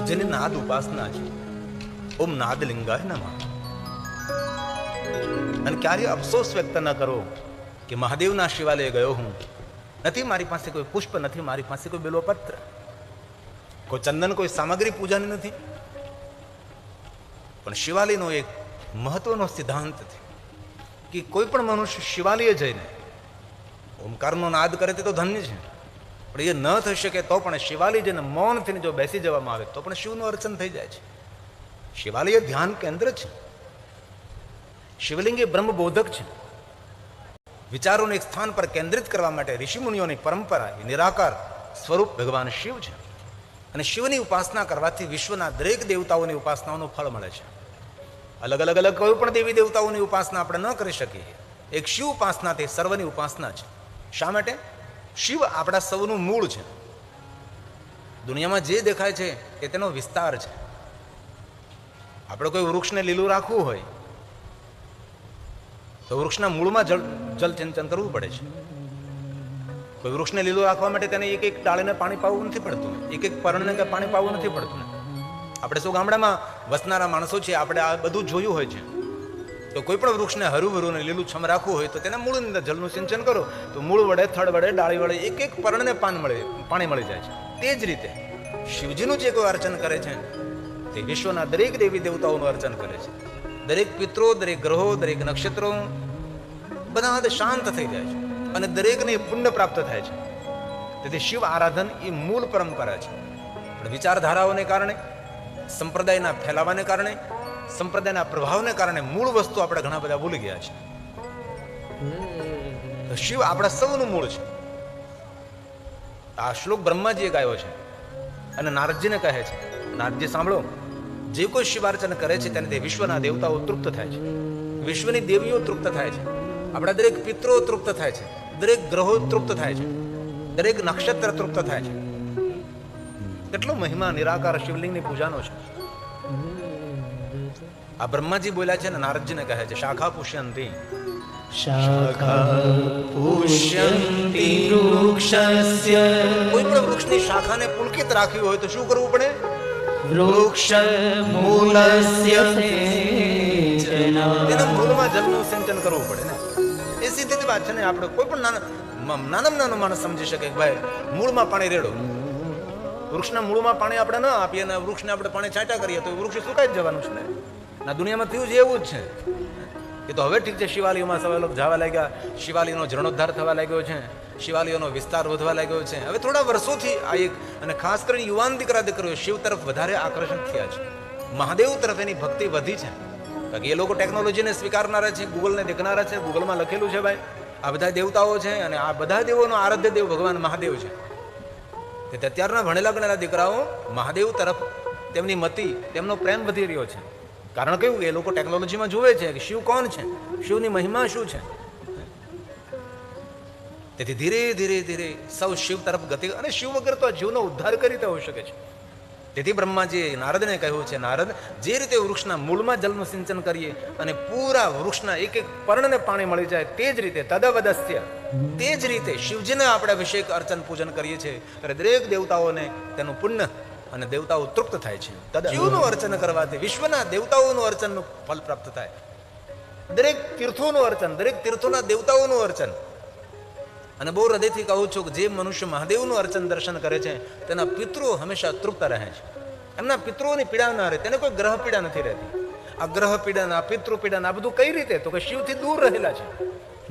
જેની નાદ ઉપાસના છે. ઓમ નાદલિંગાય નમઃ. અને ક્યારેય અફસોસ વ્યક્ત ન કરો કે મહાદેવના શિવાલય ગયો હું, નથી મારી પાસે કોઈ પુષ્પ, નથી મારી પાસે કોઈ બેલોપત્ર, કોઈ ચંદન, કોઈ સામગ્રી પૂજાની નથી. પણ શિવાલયનો એક મહત્વનો સિદ્ધાંત છે કે કોઈ પણ મનુષ્ય શિવાલય જઈને ઓમકારનો નાદ કરે તે તો ધન્ય છે, પણ એ ન થઈ શકે તો પણ શિવાલય જઈને મૌન થઈને જો બેસી જવામાં આવે તો પણ શિવનું અર્ચન થઈ જાય છે. શિવાલય ધ્યાન કેન્દ્ર છે. શિવલિંગ એ બ્રહ્મબોધક છે. વિચારોને એક સ્થાન પર કેન્દ્રિત કરવા માટે ઋષિમુનિઓની પરંપરા એ નિરાકાર સ્વરૂપ ભગવાન શિવ છે. અને શિવની ઉપાસના કરવાથી વિશ્વના દરેક દેવતાઓની ઉપાસનાઓનું ફળ મળે છે. અલગ અલગ અલગ કોઈ પણ દેવી દેવતાઓની ઉપાસના આપણે ન કરી શકીએ. એક શિવ ઉપાસના તે સર્વની ઉપાસના છે. શા માટે? શિવ આપણા સૌનું મૂળ છે. દુનિયામાં જે દેખાય છે એ તેનો વિસ્તાર છે. આપણે કોઈ વૃક્ષને લીલું રાખવું હોય તો વૃક્ષના મૂળમાં જલસિંચન કરવું પડે છે. કોઈ વૃક્ષને લીલું રાખવા માટે તેને એક એક ડાળીને પાણી પાવું નથી પડતું, એક એક પર્ણને કે પાણી પાવું નથી પડતું. આપણે શું ગામડામાં વસનારા માણસો છે, આપણે આ બધું જોયું હોય છે. તો કોઈ પણ વૃક્ષને હરું ભરું ને લીલું છમ રાખવું હોય તો તેના મૂળની અંદર જલનું સિંચન કરો તો મૂળ વડે, થડ વડે, ડાળી વડે એક એક પર્ણને પાણી મળી જાય છે. તે જ રીતે શિવજીનું જે કોઈ અર્ચન કરે છે તે વિશ્વના દરેક દેવી દેવતાઓનું અર્ચન કરે છે. દરેક પિત્રો, દરેક ગ્રહો, દરેક નક્ષત્રો બધા શાંત થઈ જાય છે અને દરેકને પુણ્ય પ્રાપ્ત થાય છે. તેથી શિવ આરાધન એ મૂળ પરંપરા છે. પણ વિચારધારાઓને કારણે, સંપ્રદાયના ફેલાવાને કારણે, સંપ્રદાયના પ્રભાવને કારણે મૂળ વસ્તુ આપણે ઘણા બધા ભૂલી ગયા છે. તો શિવ આપણા સૌનું મૂળ છે. આ શ્લોક બ્રહ્માજીએ ગાયો છે અને નારદજીને કહે છે. નારદજી સાંભળો, જે કોઈ શિવાર્ચન કરે છે તેને તે વિશ્વના દેવતાઓ તૃપ્ત થાય છે, વિશ્વની દેવીઓ તૃપ્ત થાય છે, આપણા દરેક પિત્રો તૃપ્ત થાય છે, દરેક ગ્રહો તૃપ્ત થાય છે, દરેક નક્ષત્ર તૃપ્ત થાય છે. કેટલો મહિમા નિરાકાર શિવલિંગની પૂજાનો છે. આ બ્રહ્માજી બોલ્યા છે ને નારદજીને કહે છે શાખા પુષ્યંતી, શાખા પુષ્યંતિ વૃક્ષસ્ય. કોઈ પણ વૃક્ષની શાખાને પુલકિત રાખવી હોય તો શું કરવું પડે? વૃક્ષ મૂલસ્ય સેચના. તેના મૂળમાં જલનું સિંચન કરવું પડે ને. એ સીધી વાત છે ને. આપણે કોઈ પણ નાનામાં નાનો માણસ સમજી શકે કે ભાઈ મૂળમાં પાણી રેડો. વૃક્ષના મૂળમાં પાણી આપણે ન આપીએ અને વૃક્ષને આપણે પાણી છાંટા કરીએ તો વૃક્ષ સુકાઈ જ જવાનું છે ને. ના દુનિયામાં થયું છે એવું જ છે. એ તો હવે ઠીક છે, શિવાલયોમાં સવાલો જવા લાગ્યા, શિવાલયનો જીર્ણોદ્ધાર થવા લાગ્યો છે, શિવાલયોનો વિસ્તાર વધવા લાગ્યો છે. હવે થોડા વર્ષોથી આ એક, અને ખાસ કરીને યુવાન દીકરા દીકરીઓ શિવ તરફ વધારે આકર્ષણ થયા છે. મહાદેવ તરફ એની ભક્તિ વધી છે. કારણ કે એ લોકો ટેકનોલોજીને સ્વીકારનારા છે, ગૂગલને દેખનારા છે. ગૂગલમાં લખેલું છે ભાઈ આ બધા દેવતાઓ છે અને આ બધા દેવોનો આરાધ્ય દેવ ભગવાન મહાદેવ છે. તે અત્યારના ભણેલા ગણેલા દીકરાઓ મહાદેવ તરફ તેમની મતિ, તેમનો પ્રેમ વધી રહ્યો છે. કારણ કયું? એ લોકો ટેકનોલોજીમાં જુએ છે કે શિવ કોણ છે, શિવની મહિમા શું છે. તેથી ધીરે ધીરે ધીરે સૌ શિવ તરફ ગતિ, અને શિવ વગર તો જીવનો ઉદ્ધાર કઈ રીતે હોઈ શકે છે. તેથી બ્રહ્માજીએ નારદને કહ્યું છે, નારદ, જે રીતે વૃક્ષના મૂળમાં જલનું સિંચન કરીએ અને પૂરા વૃક્ષના એક એક પર્ણને પાણી મળી જાય, તે જ રીતે તદવદસ્ય, તે જ રીતે શિવજીને આપણે અભિષેક અર્ચન પૂજન કરીએ છીએ ત્યારે દરેક દેવતાઓને તેનું પુણ્ય અને દેવતાઓ તૃપ્ત થાય છે. શિવનું અર્ચન કરવાથી વિશ્વના દેવતાઓનું અર્ચનનું ફળ પ્રાપ્ત થાય. દરેક તીર્થોનું અર્ચન, દરેક તીર્થોના દેવતાઓનું અર્ચન. અને બહુ હૃદયથી કહું છું કે જે મનુષ્ય મહાદેવનું અર્ચન દર્શન કરે છે તેના પિતૃ હંમેશા તૃપ્ત રહે છે. એમના પિતૃઓની પીડા ના રહે, તેને કોઈ ગ્રહ પીડા નથી રહેતી. આ ગ્રહ પીડા, આ પિતૃ પીડા, આ બધું કઈ રીતે? તો કે શિવથી દૂર રહેલા છે.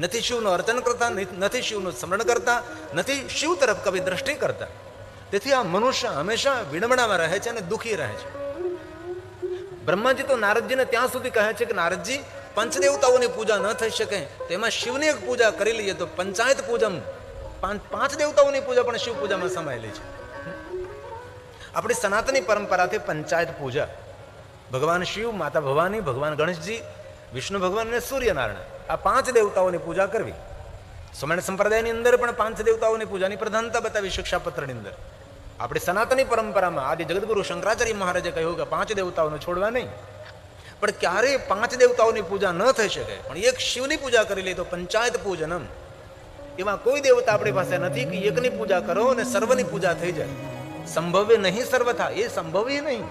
નથી શિવનું અર્ચન કરતા, નથી શિવનું સ્મરણ કરતા, નથી શિવ તરફ કભી દ્રષ્ટિ કરતા. તેથી આ મનુષ્ય હંમેશા વિડંબણામાં રહે છે અને દુઃખી રહે છે. બ્રહ્માજી તો નારદજીને ત્યાં સુધી કહે છે કે નારદજી, પંચદેવતાઓની પૂજા ન થઈ શકે તેમાં શિવની એક પૂજા કરી લઈએ તો પંચાયત પૂજન, પાંચ દેવતાઓની પૂજા પણ શિવ પૂજામાં સમાયેલી છે. આપણી સનાતની પરંપરાથી પંચાયત પૂજા, ભગવાન શિવ, માતા ભવાની, ભગવાન ગણેશજી, વિષ્ણુ ભગવાન અને સૂર્યનારાયણ, આ પાંચ દેવતાઓની પૂજા કરવી. સ્વામિનારાયણ સંપ્રદાયની અંદર પણ પાંચ દેવતાઓની પૂજાની પ્રધાનતા બતાવી શિક્ષાપત્રની અંદર. આપણી સનાતની પરંપરામાં આદિ જગદગુરુ શંકરાચાર્ય મહારાજે કહ્યું કે પાંચ દેવતાઓને છોડવા નહીં. પણ ક્યારેય પાંચ દેવતાઓની પૂજા ન થઈ શકે, પણ એક શિવની પૂજા કરી લે તો પંચાયત પૂજનમ. એમાં કોઈ દેવતા આપણી પાસે નથી કે એકની પૂજા કરો અને સર્વની પૂજા થઈ જાય. સંભવે નહીં સર્વથા, એ સંભવ નહીં.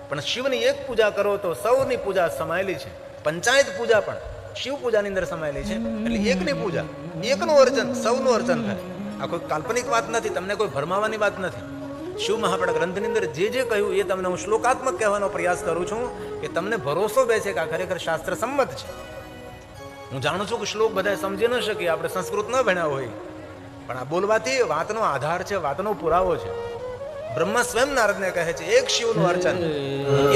પણ શિવની એક પૂજા કરો તો સૌની પૂજા સમાયેલી છે. પંચાયત પૂજા પણ શિવ પૂજાની અંદર સમાયેલી છે. એટલે એકની પૂજા, એકનું અર્ચન, સૌનું અર્ચન થાય. આ કોઈ કાલ્પનિક વાત નથી, તમને કોઈ ભરમાવાની વાત નથી. શિવ મહાપડા ગ્રંથની અંદર જે કહ્યું એ તમને હું શ્લોકાત્મક કહેવાનો પ્રયાસ કરું છું કે તમને ભરોસો બેસે કે આ ખરેખર શાસ્ત્ર સંમત છે. હું જાણું છું કે શ્લોક બધા સમજી ન શકે, આપણે સંસ્કૃત ન ભણ્યા હોય, પણ આ બોલવાથી વાતનો આધાર છે, વાતનો પુરાવો છે. બ્રહ્મા સ્વયં નારદને કહે છે એક શિવનું અર્ચન.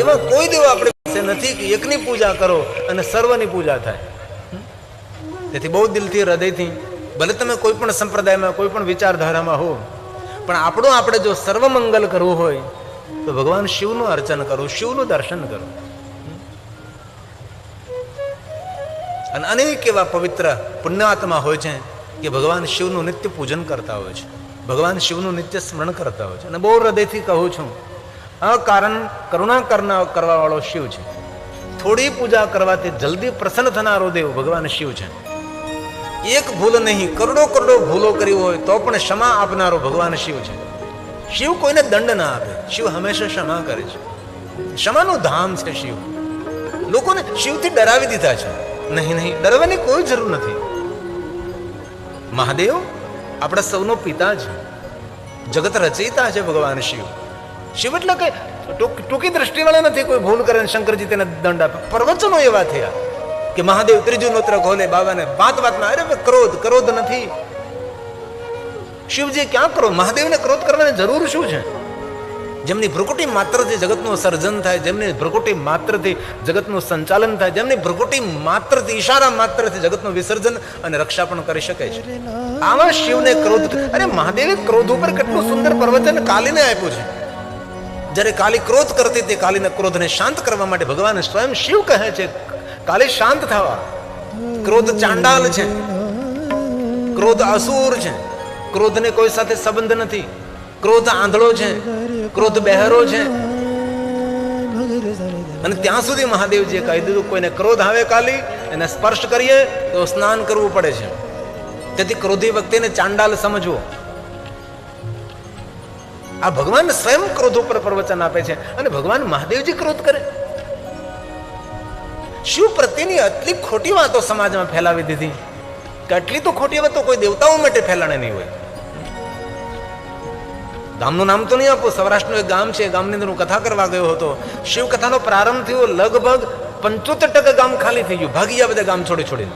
એવા કોઈ દેવ આપણે પાસે નથી કે એકની પૂજા કરો અને સર્વની પૂજા થાય. તેથી બહુ દિલથી, હૃદયથી, ભલે તમે કોઈ પણ સંપ્રદાયમાં, કોઈ પણ વિચારધારામાં હો, પણ આપણે જો સર્વમંગલ કરવું હોય તો ભગવાન શિવનું અર્ચન કરવું, શિવનું દર્શન કરવું. અને અનેક એવા પવિત્ર પુણ્યાત્મા હોય છે કે ભગવાન શિવનું નિત્ય પૂજન કરતા હોય છે, ભગવાન શિવનું નિત્ય સ્મરણ કરતા હોય છે. અને બહુ હૃદયથી કહું છું, અકારણ કરુણા કરવા વાળો શિવ છે. થોડી પૂજા કરવાથી જલ્દી પ્રસન્ન થનારો દેવ ભગવાન શિવ છે. એક ભૂલ નહીં, કરોડો ભૂલો કરી હોય તો પણ ક્ષમા આપનારો ભગવાન શિવ છે. શિવ કોઈને દંડ ના આપે, શિવ હંમેશા ક્ષમા કરે છે. ક્ષમાનું ધામ છે શિવ. લોકોને શિવથી ડરાવી દીધા છે. નહીં, ડરવાની કોઈ જરૂર નથી. મહાદેવ આપણા સૌનો પિતા છે, જગત રચયિતા છે ભગવાન શિવ. શિવ એટલે કઈ ટૂંકી દ્રષ્ટિ વાળા નથી. કોઈ ભૂલ કરે શંકરજી તેને દંડ આપે. પ્રવચનો એવા થયા કે મહાદેવ ત્રીજું નોત્ર ખોલે બાબાને વાતમાં, અરે ક્રોધ નથી. શિવજી ક્યાં ક્રોધ? મહાદેવને ક્રોધ કરવાની જરૂર શું છે? જેમની ભ્રુકુટી માત્રથી જગતનું સર્જન થાય, જેમની ભ્રુકુટી માત્રથી જગતનું સંચાલન થાય, જેમની ભ્રુકુટી માત્રથી, ઈશારા માત્રથી જગતનું વિસર્જન અને રક્ષા પણ કરી શકે છે. આવા શિવને ક્રોધ, અરે મહાદેવે ક્રોધ ઉપર કેટલું સુંદર પ્રવચન કાલીને આપ્યું છે. જ્યારે કાલી ક્રોધ કરતી તે કાલીના ક્રોધને શાંત કરવા માટે ભગવાન સ્વયં શિવ કહે છે કાલી શાંત થવા. ક્રોધ ચાંડાલ છે, ક્રોધ અસુર છે, ક્રોધને કોઈ સાથે સંબંધ નથી. ક્રોધ આંધળો છે, ક્રોધ બહેરો છે. અને ત્યાં સુધી મહાદેવજીએ કહી દીધું કોઈને ક્રોધ આવે કાલી એને સ્પર્શ કરીએ તો સ્નાન કરવું પડે છે. તેથી ક્રોધી વ્યક્તિને ચાંડાલ સમજવો. આ ભગવાન સ્વયં ક્રોધ ઉપર પ્રવચન આપે છે. અને ભગવાન મહાદેવજી ક્રોધ કરે? શિવ પ્રત્યેની આટલી ખોટી વાતો સમાજમાં ફેલાવી દીધી કે આટલી તો ખોટી વાતો કોઈ દેવતાઓ માટે ફેલાણે નહીં હોય. ગામનું નામ તો નહીં આપું, સૌરાષ્ટ્રનું એક ગામ છે, ગામની અંદર હું કથા કરવા ગયો હતો. શિવ કથાનો પ્રારંભ થયો, લગભગ 75% ગામ ખાલી થઈ ગયું, ભાગી ગયા બધા ગામ છોડીને.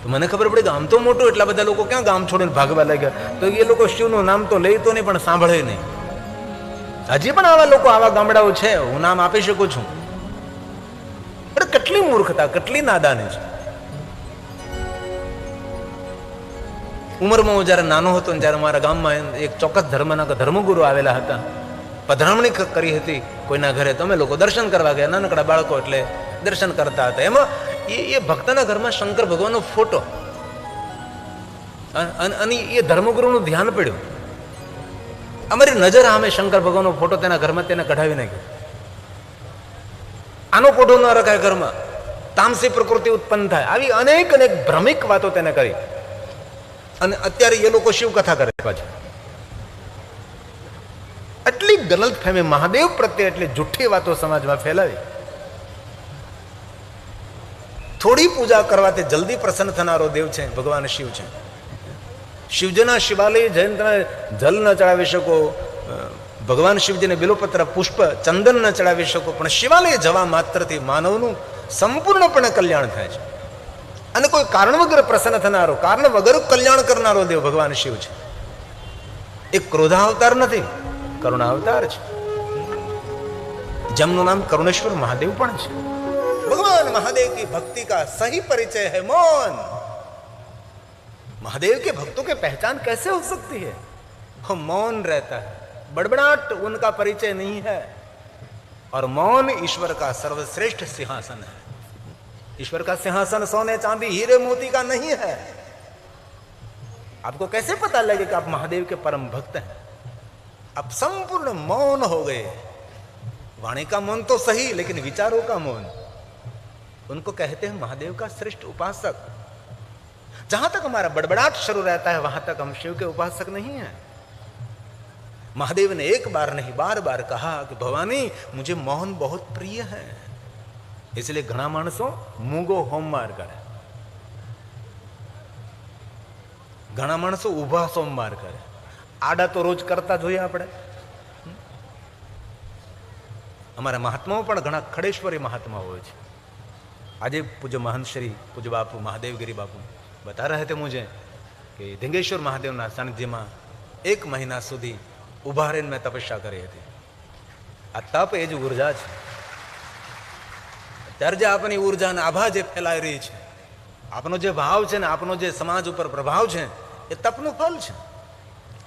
તો મને ખબર પડી ગામ તો મોટું, એટલા બધા લોકો ક્યાં ગામ છોડીને ભાગવા લાગ્યા? તો એ લોકો શિવનું નામ તો લઈ તો નહીં, પણ સાંભળે નહીં. હજી પણ આવા લોકો, આવા ગામડાઓ છે, હું નામ આપી શકું છું. પણ કેટલી મૂર્ખતા, કેટલી નાદાની છે. ઉંમરમાં હું જ્યારે નાનો હતો ને ત્યારે મારા ગામમાં એક ચોક્કસ ધર્મના ધર્મગુરુ આવેલા હતા. પધરામણી કરી હતી કોઈના ઘરે. તમે લોકો દર્શન કરવા ગયા, નાનકડા બાળકો એટલે દર્શન કરતા હતા. એમાં એ ભક્તના ઘરમાં શંકર ભગવાનનો ફોટો, અને એ ધર્મગુરુનું ધ્યાન પડ્યું. અમારી નજર સામે શંકર ભગવાનનો ફોટો તેના ઘરમાં તેને કઢાવી નાખ્યો. આનો ફોટો ન રખાય ઘરમાં, તામસી પ્રકૃતિ ઉત્પન્ન થાય. આવી અનેક ભ્રમિક વાતો તેને કરી. અને અત્યારે એ લોકો શિવ કથા કરે પાછું. આટલી ગલત ફહેમી મહાદેવ પ્રત્યે એટલી જુઠ્ઠી વાતો સમાજમાં ફેલાવી. થોડી પૂજા કરવાથી જલ્દી પ્રસન્ન થનારો દેવ છે ભગવાન શિવ છે. શિવજીના શિવાલય જઈને તમે જલ ન ચડાવી શકો, ભગવાન શિવજીને બિલોપત્ર પુષ્પ ચંદન ન ચડાવી શકો, પણ શિવાલય જવા માત્રથી માનવનું સંપૂર્ણપણે કલ્યાણ થાય છે. અને કોઈ કારણ વગર પ્રસન્ન થનારો, કારણ વગર કલ્યાણ કરનારો દેવ ભગવાન શિવ છે. એક ક્રોધાવતાર નથી, કરુણાવતાર છે. જેમનું નામ કરુણેશ્વર મહાદેવ પણ છે. भगवान महादेव की भक्ति का सही परिचय है मौन. महादेव के भक्तों की पहचान कैसे हो सकती है? वो मौन रहता है, बड़बड़ाहट उनका परिचय नहीं है. और मौन ईश्वर का सर्वश्रेष्ठ सिंहासन है. ईश्वर का सिंहासन सोने चांदी हीरे मोती का नहीं है. आपको कैसे पता लगे कि आप महादेव के परम भक्त हैं? आप संपूर्ण मौन हो गए. वाणी का मौन तो सही, लेकिन विचारों का मौन. उनको कहते हैं महादेव का श्रेष्ठ उपासक. जहां तक हमारा बड़बड़ाहट शुरू रहता है वहां तक हम शिव के उपासक नहीं हैं. महादेव ने एक बार नहीं बार बार कहा कि भवानी मुझे मौन बहुत प्रिय है, इसलिए घना माणसो मूंगो होमवार करे, घना माणसो उभा सोमवार करे, आडा तो रोज करता જોઈએ આપણે। हमारे महात्माओं पर घना खड़ेश्वरी महात्मा હોય છે। આજે पूज्य महंत श्री पूज्य बापू महादेवगिरी बापू बता रहे थे मुझे कि धिंगेश्वर महादेवના સાનિધ્યમાં 1 મહિના સુધી ઉભા રહીને મેં તપસ્યા કરી હતી। આ તપ એ જ ઉર્જા છે। ત્યારે જે આપણી ઉર્જાને આભા જે ફેલાઈ રહી છે, આપનો જે ભાવ છે ને આપનો જે સમાજ ઉપર પ્રભાવ છે, એ તપનું ફળ છે,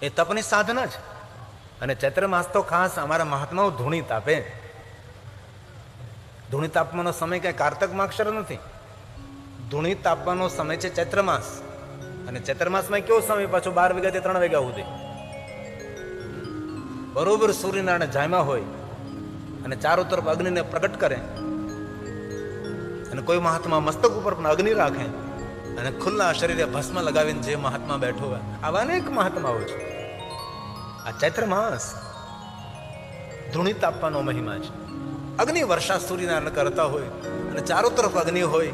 એ તપની સાધના છે। અને ચૈત્ર માસ તો ખાસ અમારા મહાત્માઓ ધૂણી તાપે। ધૂણી તાપવાનો સમય કઈ કારતક માક્ષર નથી, ધૂણી તાપવાનો સમય છે ચૈત્ર માસ। અને ચૈત્ર માસમાં કેવો સમય પાછો 12 વાગ્યાથી 3 વાગ્યા સુધી બરોબર સૂર્યનારાયણ જામ્યા હોય અને ચારો તરફ અગ્નિને પ્રગટ કરે, અને કોઈ મહાત્મા મસ્તક ઉપર પણ અગ્નિ રાખે અને ખુલ્લા શરીરે ભસ્મ લગાવીને જે મહાત્મા બેઠો હોય, આવા અનેક મહાત્માઓ છે। આ ચૈત્ર માસ ધૂણી તાપવાનો મહિમા છે। અગ્નિ વર્ષા સૂર્યનારાયણ કરતા હોય અને ચારો તરફ અગ્નિ હોય,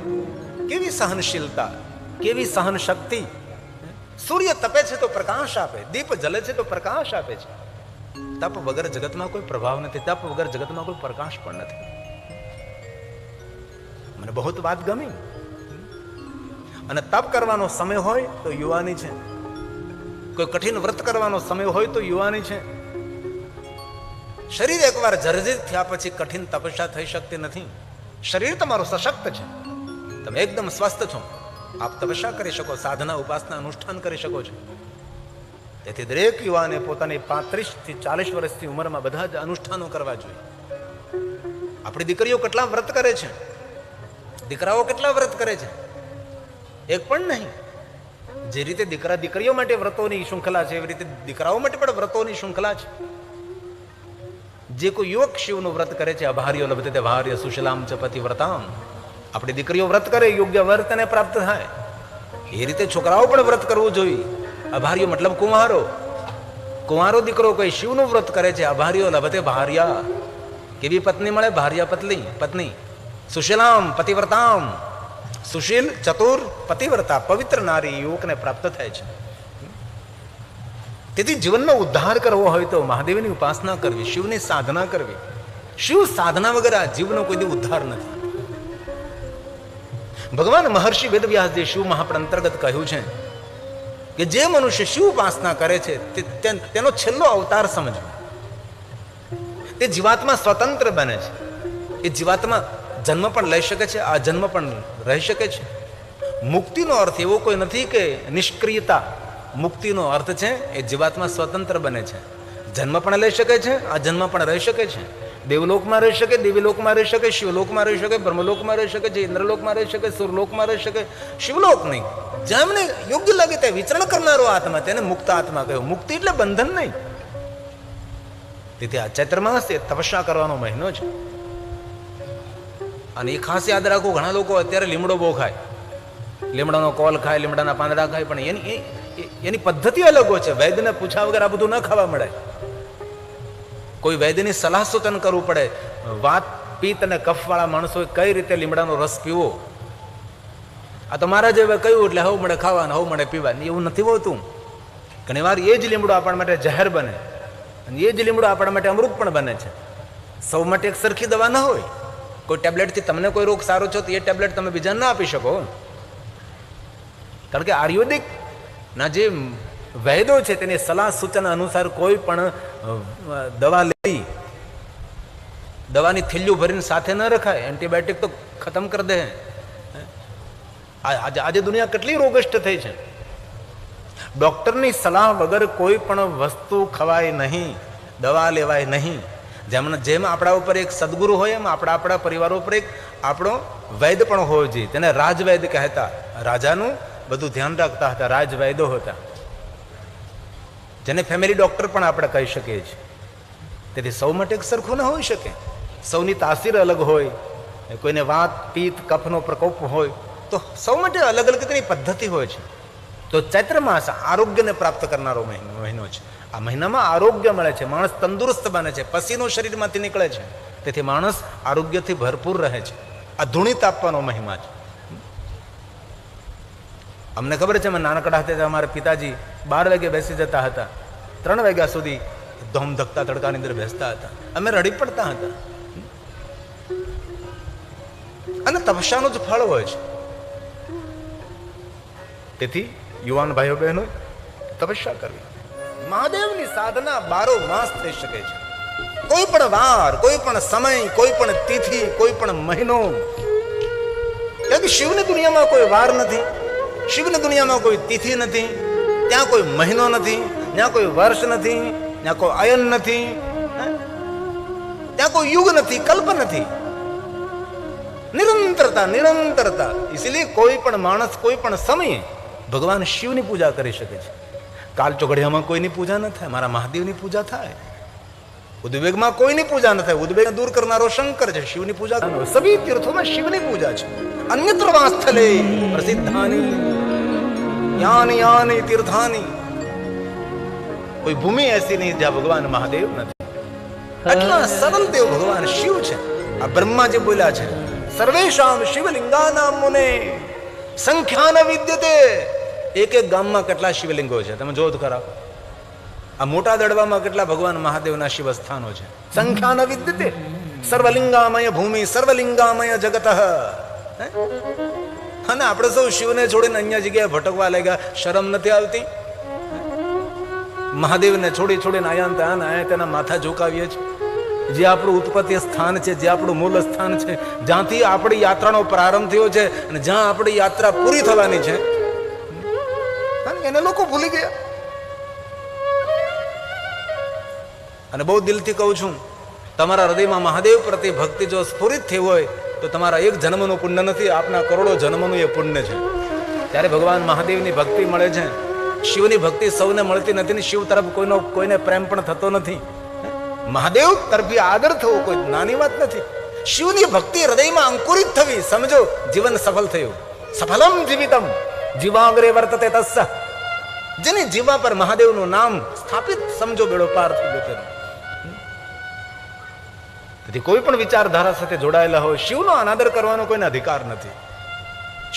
કેવી સહનશીલતા, કેવી સહન શક્તિ। સૂર્ય તપે છે તો પ્રકાશ આપે, દીપ જલે છે તો પ્રકાશ આપે છે। તપ વગર જગતમાં કોઈ પ્રભાવ નથી, તપ વગર જગતમાં કોઈ પ્રકાશ પણ નથી। મને બહુ વાત ગમી। અને તપ કરવાનો સમય હોય તો યુવાની છે, કોઈ કઠિન વ્રત કરવાનો સમય હોય તો યુવાની છે। શરીર એકવાર જર્જરિત થયા પછી કઠિન તપસ્યા થઈ શકતી નથી। શરીર તમારું સશક્ત છે, તમે એકદમ સ્વસ્થ છો, આપ તપસ્યા કરી શકો, સાધના ઉપાસના અનુષ્ઠાન કરી શકો છો। તેથી દરેક યુવાને પોતાની 35 થી 40 વર્ષની ઉંમરમાં બધા જ અનુષ્ઠાનો કરવા જોઈએ। આપણી દીકરીઓ કેટલા વ્રત કરે છે, દીકરાઓ કેટલા વ્રત કરે છે, એક પણ નહીં। જે રીતે દીકરા દીકરીઓ માટે વ્રતોની શૃંખલા છે, એવી રીતે દીકરાઓ માટે પણ વ્રતોની શૃંખલા છે। જે કોઈ યુવક શિવનું વ્રત કરે છે, અભાર્યો લભતે ભાર્ય સુશલામ ચ પતિવ્રતામ, આપણી દીકરીઓ વ્રત કરે યોગ્ય વ્રત એને પ્રાપ્ત થાય, એ રીતે છોકરાઓ પણ વ્રત કરવું જોઈએ। અભાર્યો મતલબ કુંવારો, કુંવારો દીકરો કોઈ શિવનું વ્રત કરે છે, અભાર્યો લભતે ભાર્યા, કેવી પત્ની મળે, ભાર્યા પત્ની, સુશીલામ પતિવ્રતામ, સુશીલ ચતુર પતિવ્રતા પવિત્ર નારી યુવકને પ્રાપ્ત થાય છે। તેથી જીવનનો ઉદ્ધાર કરવો હોય તો મહાદેવની ઉપાસના કરવી, શિવની સાધના કરવી। શિવ સાધના વગર આ જીવનો કોઈ દી ઉદ્ધાર નથી। ભગવાન મહર્ષિ વેદવ્યાસજી શિવ મહાપુરાણ અંતર્ગત કહ્યું છે કે જે મનુષ્ય શિવ ઉપાસના કરે છે તેનો છેલ્લો અવતાર સમજવો। તે જીવાત્મા સ્વતંત્ર બને છે, એ જીવાત્મા જન્મ પણ લઈ શકે છે, આ જન્મ પણ રહી શકે છે। મુક્તિનો અર્થ એવો કોઈ નથી કે નિષ્ક્રિયતા, મુક્તિનો અર્થ છે એ જીવાત્મા સ્વતંત્ર બને છે, જન્મ પણ લઈ શકે છે, આ જન્મ પણ રહી શકે છે, દેવલોકમાં રહી શકે, દેવીલોકમાં રહી શકે, શિવલોકમાં રહી શકે, બ્રહ્મલોકમાં રહી શકે, ઇન્દ્રલોકમાં રહી શકે, સુરલોકમાં રહી શકે, શિવલોક નહીં, જેમને યોગ્ય લાગે તે વિચરણ કરનારો આત્મા, તેને મુક્ત આત્મા કહ્યું। મુક્તિ એટલે બંધન નહીં। તેથી આ ચૈત્ર માસ એ તપસ્યા કરવાનો મહિનો છે। અને એ ખાસ યાદ રાખો, ઘણા લોકો અત્યારે લીમડો બહુ ખાય, લીમડાનો કોલ ખાય, લીમડાના પાંદડા ખાય, પણ એની પદ્ધતિ અલગ હોય છે। વૈદ્યને પૂછ્યા વગર આ બધું ન ખાવા મળે, કોઈ વૈદ્યની સલાહ સૂચન કરવું પડે। વાત પિત્ત અને કફ વાળા માણસોએ કઈ રીતે લીમડાનો રસ પીવો, આ તો મારા જેવા કહ્યું એટલે હવ મળે ખાવાનું, હવ મળે પીવાનું, એવું નથી હોતું। ઘણી વાર એ જ લીમડો આપણા માટે ઝેર બને અને એ જ લીમડો આપણા માટે અમૃત પણ બને છે। સૌ માટે એક સરખી દવા ન હોય, કોઈ ટેબ્લેટથી તમને કોઈ રોગ સારો છો તો એ ટેબ્લેટ તમે બીજાને ના આપી શકો, કારણ કે આયુર્વેદિક ના જે વૈદો છે તેની સલાહ સૂચન અનુસાર કોઈ પણ દવા લેવી, દવાની થેલીઓ ભરીને સાથે ન રખાય, એન્ટીબાયોટિક તો ખતમ કરી દે। આજે દુનિયા કેટલી રોગસ્ટ થઈ છે। ડોક્ટરની સલાહ વગર કોઈ પણ વસ્તુ ખવાય નહીં, દવા લેવાય નહીં। જેમ આપણા ઉપર એક સદગુરુ હોય એમ આપણા પરિવારો ઉપર એક આપણો વૈદ પણ હોવો જોઈએ। તેને રાજવૈદ કહેતા, રાજાનું બધું ધ્યાન રાખતા હતા, રાજવૈદો હતા, જેને ફેમિલી ડોક્ટર પણ આપણે કહી શકીએ છીએ। તેથી સૌ માટે એક સરખું ન હોઈ શકે, સૌની તાસીર અલગ હોય, કોઈને વાત પિત્ત કફનો પ્રકોપ હોય તો સૌ માટે અલગ અલગ તેની પદ્ધતિ હોય છે। તો ચૈત્ર માસ આરોગ્યને પ્રાપ્ત કરનારો મહિનો છે, આ મહિનામાં આરોગ્ય મળે છે, માણસ તંદુરસ્ત બને છે, પસીનો શરીરમાંથી નીકળે છે, તેથી માણસ આરોગ્યથી ભરપૂર રહે છે. આ ધૂણિત આપવાનો મહિમા છે. અમને ખબર છે, અમે નાનકડા હતા અમારા પિતાજી 12 વાગે બેસી જતા હતા, 3 વાગ્યા સુધી ધોમ ધકતા તડકાની અંદર બેસતા હતા. અમે રડી પડતા હતા. અને તપસ્યાનું જ ફળ હોય છે. તેથી યુવાન ભાઈઓ બહેનો તપસ્યા કરવી. મહાદેવની સાધના 12 માસ થઈ શકે છે. કોઈ પણ વાર, કોઈ પણ સમય, કોઈ પણ તિથિ, કોઈ પણ મહિનો. કારણ કે શિવની દુનિયામાં કોઈ વાર નથી, શિવની દુનિયામાં કોઈ તિથિ નથી, ત્યાં કોઈ મહિનો નથી, ત્યાં કોઈ વર્ષ નથી, ત્યાં કોઈ અયન નથી, ત્યાં કોઈ યુગ નથી, કલ્પ નથી. નિરંતરતા, નિરંતરતા. इसलिए કોઈ પણ માણસ કોઈ પણ સમયે ભગવાન શિવની પૂજા કરી શકે છે. કાલ ચોઘડિયામાં કોઈની પૂજા ન થાય, મારા મહાદેવની પૂજા થાય. ઉદ્વેગમાં કોઈની પૂજા ન થાય, ઉદ્વેગ દૂર કરનારો શંકર છે, શિવની પૂજા. સભી તીર્થોમાં શિવની પૂજા છે. અન્યત્ર વા સ્થલે પ્રસિદ્ધાની યાની યાની તીર્થાની. કોઈ ભૂમિ એસી નહીં જ્યાં ભગવાન મહાદેવ નથી. આટલા સરળ દેવ ભગવાન શિવ છે. આ બ્રહ્માજી બોલ્યા છે, સર્વેશામ શિવલિંગાનામ મુને સંખ્યા ન વિદ્યતે. એક એક ગામમાં કેટલા શિવલિંગો છે તમે જોવો તો ખરા. આ મોટા દડવામાં કેટલા ભગવાન મહાદેવના શિવ સ્થાનો છે, સંખ્યા ન વિદ્યતે. સર્વલિંગામય ભૂમિ, સર્વલિંગામય જગત. અને આપણે સૌ શિવને છોડીને અન્ય જગ્યાએ ભટકવા લાગ્યા. શરમ નથી આવતી? મહાદેવને છોડી છોડીને આયા તેના માથા ઝુકાવીએ છીએ. જે આપણું ઉત્પત્તિ સ્થાન છે, જે આપણું મૂળ સ્થાન છે, જ્યાંથી આપણી યાત્રાનો પ્રારંભ થયો છે અને જ્યાં આપણી યાત્રા પૂરી થવાની છે, એને લોકો ભૂલી ગયા. અને બહુ દિલથી કહું છું, તમારા હૃદયમાં મહાદેવ પ્રત્યે ભક્તિ જો સ્ફુરિત થઈ હોય તો તમારા એક જન્મનું પુણ્ય નથી, આપના કરોડો જન્મનું એ પુણ્ય છે. ત્યારે ભગવાન મહાદેવની ભક્તિ મળે છે. શિવની ભક્તિ સૌને મળતી નથી ને શિવ તરફ કોઈને પ્રેમ પણ થતો નથી. મહાદેવ તરફી આદર થવો કોઈ નાની વાત નથી. શિવની ભક્તિ હૃદયમાં અંકુરિત થવી, સમજો જીવન સફળ થયું. સફલમ જીવિતમ જીવાગ્રે વર્તતે તસ્સ. જેની જીવા પર મહાદેવનું નામ સ્થાપિત, સમજો બેડો પાર થઈ ગયો. તેથી કોઈ પણ વિચારધારા સાથે જોડાયેલા હોય, શિવનો અનાદર કરવાનો કોઈને અધિકાર નથી.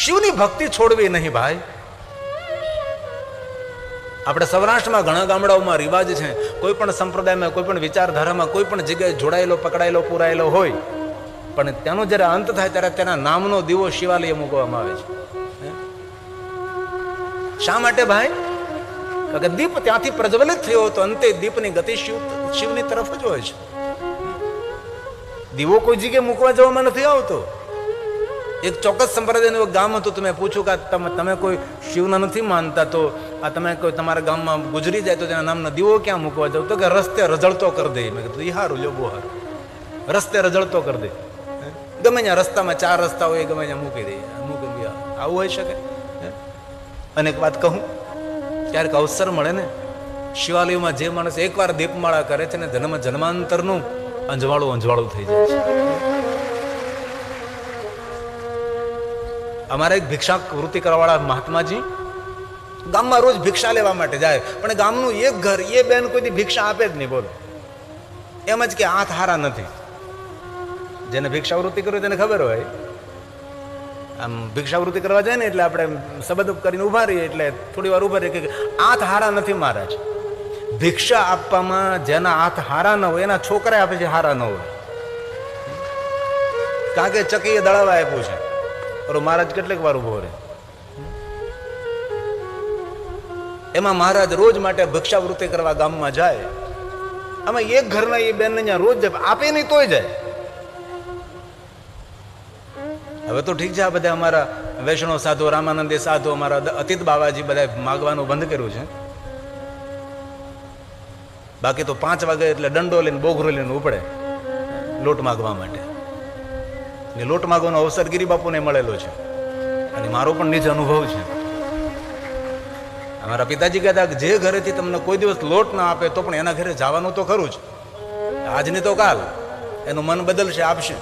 શિવની ભક્તિ છોડવી નહીં ભાઈ. આપણે સૌરાષ્ટ્રમાં ઘણા ગામડાઓમાં રિવાજ છે, કોઈ પણ સંપ્રદાયમાં, કોઈ પણ વિચારધારામાં, કોઈ પણ જગ્યાએ જોડાયેલો, પકડાયેલો, પૂરાયેલો હોય, પણ તેનો જ્યારે અંત થાય ત્યારે તેના નામનો દીવો શિવાલય મૂકવામાં આવે છે. શા માટે ભાઈ? કારણ કે દીપ ત્યાંથી પ્રજ્વલિત થયો હતો, અંતે દીપની ગતિ શિવની તરફ જ હોય છે. દીવો કોઈ જગ્યાએ મૂકવા જવામાં નથી આવતો. એક ચોક્કસ સંપ્રદાયનું એક ગામ હતું, તમે પૂછ્યું કે તમે કોઈ શિવના નથી માનતા, તો આ તમે કોઈ તમારા ગામમાં ગુજરી જાય તો તેના નામના દીવો ક્યાં મૂકવા જાવ? તો કે રસ્તે રજળતો કરી દે. મેં કીધું હારું, લો બહુ હારું, રસ્તે રજળતો કરી દે. ગમે ત્યાં રસ્તામાં 4 રસ્તા હોય, ગમે ત્યાં મૂકી દે. આવું હોઈ શકે? અને એક વાત કહું, ક્યારેક અવસર મળે ને, શિવાલયમાં જે માણસ એકવાર દીપમાળા કરે છે ને, જન્માંતરનું અંજવાળું થઈ જાય છે. અમારા એક ભિક્ષા વૃત્તિ કરવાવાળા મહાત્માજી ગામમાં રોજ ભિક્ષા લેવા માટે જાય, પણ ગામનું એક ઘર, એ બેન કોઈ ભિક્ષા આપે જ નહીં. બોલો, એમ જ કે હાથ હારા નથી. જેને ભિક્ષા વૃત્તિ કરવી તેને ખબર હોય. આમ ભિક્ષા વૃત્તિ કરવા જાય ને એટલે આપણે શબ્દ કરીને ઉભા રહીએ, એટલે થોડી વાર ઉભા રહીએ કે હાથ હારા નથી મહારાજ. ભિક્ષા આપવામાં જેના હાથ હારા ન હોય એના છોકરા આપે છે હારા ન હોય. કારણ કે ચકીએ દળાવા આપ્યું છે. મહારાજ કેટલીક વાર ઉભો રહે. એમાં મહારાજ રોજ માટે ભિક્ષાવૃત્તિ કરવા ગામમાં જાય. આમાં એક ઘરના એ બેન ને રોજ આપે નહીં તોય જાય. હવે તો ઠીક છે, આ બધા અમારા વૈષ્ણવ સાધુ, રામાનંદી સાધુ, અમારા અતિત બાવાજી બધા માગવાનું બંધ કર્યું છે. બાકી તો 5 વાગે એટલે દંડો લઈને, બોઘરો લઈને ઉપડે લોટ માગવા માટે. લોટ માગવાનો અવસર ગિરી બાપુને મળેલો છે અને મારો પણ નિજ અનુભવ છે. અમારા પિતાજી કહેતા કે જે ઘરેથી તમને કોઈ દિવસ લોટ ના આપે તો પણ એના ઘરે જવાનું તો ખરું જ. આજની તો કાલ એનું મન બદલશે, આપશે.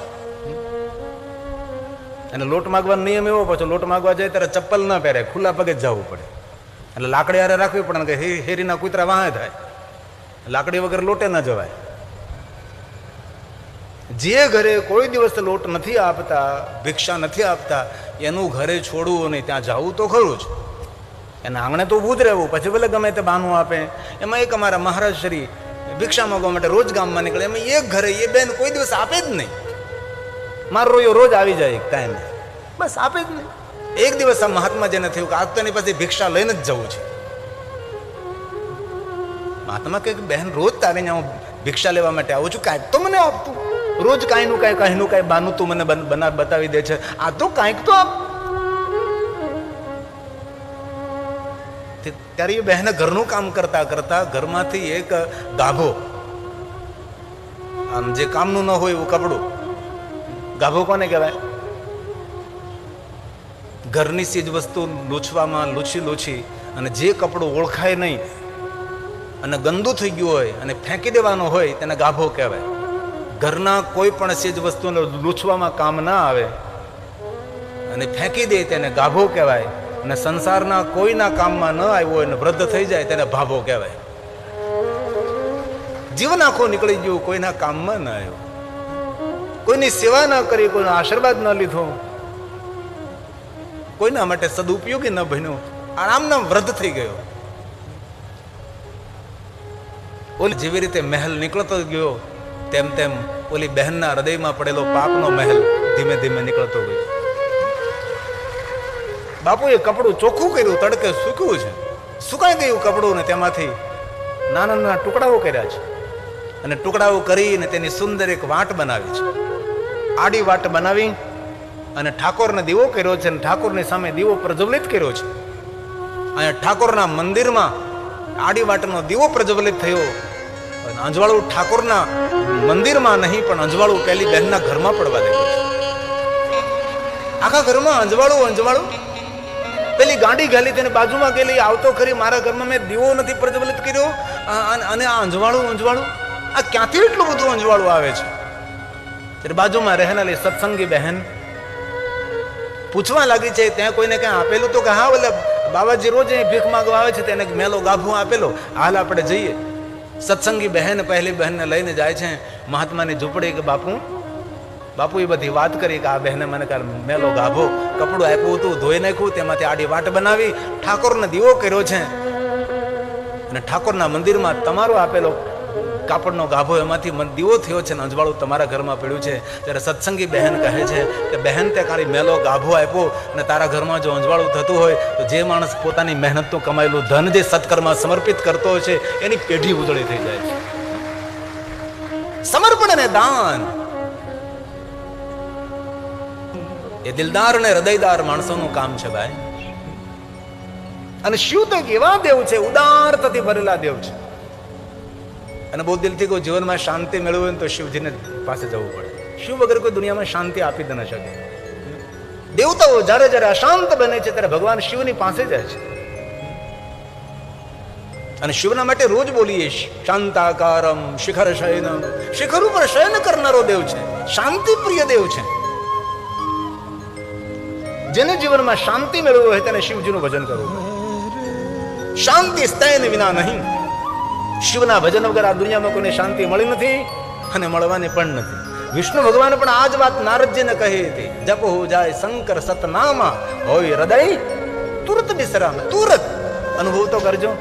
અને લોટ માગવાનો નિયમ એવો, પાછો લોટ માગવા જાય ત્યારે ચપ્પલ ના પહેરે, ખુલ્લા પગે જ જવું પડે. એટલે લાકડી હારે રાખવી પડે કે હેરીના કૂતરા વાહે થાય. લાકડી વગર લોટે ન જવાય. જે ઘરે કોઈ દિવસ લોટ નથી આપતા, ભિક્ષા નથી આપતા, એનું ઘરે છોડવું નહીં, ત્યાં જવું તો ખરું જ. એના આંગણે તો ઊભું જ રહેવું, પછી ભલે ગમે તે બહાનું આપે. એમાં એક અમારા મહારાજ શ્રી ભિક્ષા માંગવા માટે રોજ ગામમાં નીકળે, એમાં એક ઘરે એ બેન કોઈ દિવસ આપે જ નહીં. મારો રોયો રોજ આવી જાય એક ટાઈમે, બસ આપે જ નહીં. એક દિવસ આ મહાત્માજીને થયું કે આજ તો એની પાસે ભિક્ષા લઈને જ જવું છે. મહાત્મા કહે બહેન રોજ તારે હું ભિક્ષા લેવા માટે આવું છું, કાંઈક તો મને આપતું. રોજ કાંઈનું કાંઈ બાનું તું મને બતાવી દે છે, આ તો કાંઈક તો આપ. ત્યારે એ બહેને ઘરનું કામ કરતા કરતા ઘરમાંથી એક ગાભો, આમ જે કામનું ન હોય એવું કપડું, ગાભો કોને કહેવાય? ઘરની ચીજ વસ્તુ લૂછવામાં લૂછી અને જે કપડું ઓળખાય નહીં અને ગંદુ થઈ ગયું હોય અને ફેંકી દેવાનું હોય તેને ગાભો કહેવાય. ઘરના કોઈ પણ ચીજ વસ્તુને લૂછવામાં કામ ના આવે અને ફેંકી દે તેને ગાભો કહેવાય. અને સંસારના કોઈના કામમાં ન આવ્યો હોય ને વૃદ્ધ થઈ જાય તેને ભાભો કહેવાય. જીવન આખું નીકળી ગયું, કોઈના કામમાં ન આવ્યો, કોઈની સેવા ન કરી, કોઈનો આશીર્વાદ ન લીધો, કોઈના માટે સદુપયોગી ન બન્યો, આરામના વૃદ્ધ થઈ ગયો. ઓલી જેવી રીતે મહેલ નીકળતો ગયો તેમ તેમ ઓલી બહેનના હૃદયમાં પડેલો પાપનો મહેલ ધીમે ધીમે નીકળતો ગયો. બાપુએ કપડું ચોખ્ખું કર્યું, તડકે સૂક્યું છે, સુકાઈ ગયું કપડું, ને તેમાંથી નાના નાના ટુકડાઓ કર્યા છે અને ટુકડાઓ કરીને તેની સુંદર એક વાટ બનાવી છે. આડી વાટ બનાવી અને ઠાકોરને દીવો કર્યો છે અને ઠાકોરની સામે દીવો પ્રજ્વલિત કર્યો છે. અહીંયા ઠાકોરના મંદિરમાં આડી વાટનો દીવો પ્રજ્વલિત થયો. અંજવાળું ઠાકોરના મંદિરમાં નહીં પણ અંજવાળું પહેલી બહેનના ઘરમાં પડવા લાગ્યું છે. આખા ઘરમાં અંજવાળું પેલી ગાંડી ગાલી તેને બાજુમાં ગયેલી, આવતો ખરી, મારા ઘરમાં મેં દીવો નથી પ્રજ્વલિત કર્યો અને આ અંજવાળું આ ક્યાંથી એટલું બધું અંજવાળું આવે છે? ત્યારે બાજુમાં રહેનારી સત્સંગી બહેન પૂછવા લાગી છે, ત્યાં કોઈને ક્યાં આપેલું? તો કે હા, એટલે બાબાજી રોજ ભીખ માંગવા આવે છે, તેને મેલો ગાભો આપેલો, હાલ આપણે જઈએ. સત્સંગી બહેન પહેલી બહેનને લઈને જાય છે મહાત્માની ઝૂંપડી કે બાપુ એ બધી વાત કરી કે આ બહેને મને કાલ મેલો ગાભો કપડું આપ્યું હતું, ધોઈ નાખ્યું, તેમાંથી આડી વાટ બનાવી ઠાકોરને દીવો કર્યો છે અને ઠાકોરના મંદિરમાં તમારો આપેલો કાપડનો ગાભો એમાંથી દીવો થયો છે ને અંજવાળું તમારા ઘરમાં પડ્યું છે. ત્યારે સત્સંગી બહેન કહે છે કે બહેન તે ખાલી મેલો ગાભો આપ્યો અને તારા ઘરમાં જો અંજવાળું થતું હોય તો જે માણસ પોતાની મહેનતનું કમાયેલું ધન જે સત્કર્મમાં સમર્પિત કરતો હોય છે એની પેઢી ઉજળી થઈ જાય છે. સમર્પણ અને દાન એ દિલદાર અને હૃદયદાર માણસોનું કામ છે ભાઈ. અને શિવ તો એક એવા દેવ છે, ઉદારતાથી ભરેલા દેવ છે. અને બહુ દિલથી કોઈ જીવનમાં શાંતિ મેળવવી હોય તો શિવજીને પાસે જવું પડે. શિવ વગર કોઈ દુનિયામાં શાંતિ આપી ન શકે. દેવતાઓ જ્યારે જ્યારે અશાંત બને છે ત્યારે ભગવાન શિવની પાસે જાય છે અને શિવના માટે રોજ બોલીએ શાંતાકારમ શિખર શયનમ. શિખર ઉપર શયન કરનારો દેવ છે, શાંતિ પ્રિય દેવ છે. જેને જીવનમાં શાંતિ મેળવવું હોય તેને શિવજીનું ભજન કરવું. શાંતિ સ્થાયને વિના નહીં. શિવના ભજન વગર આ દુનિયામાં કોઈને શાંતિ મળી નથી અને મળવાની પણ નથી. વિષ્ણુ ભગવાન પણ આ જ વાત નારદજીને કહી હતી, જપો જાય શંકર સતનામા હોય હૃદય તુરત વિશ્રામ. તુરત અનુભવ તો કરજો.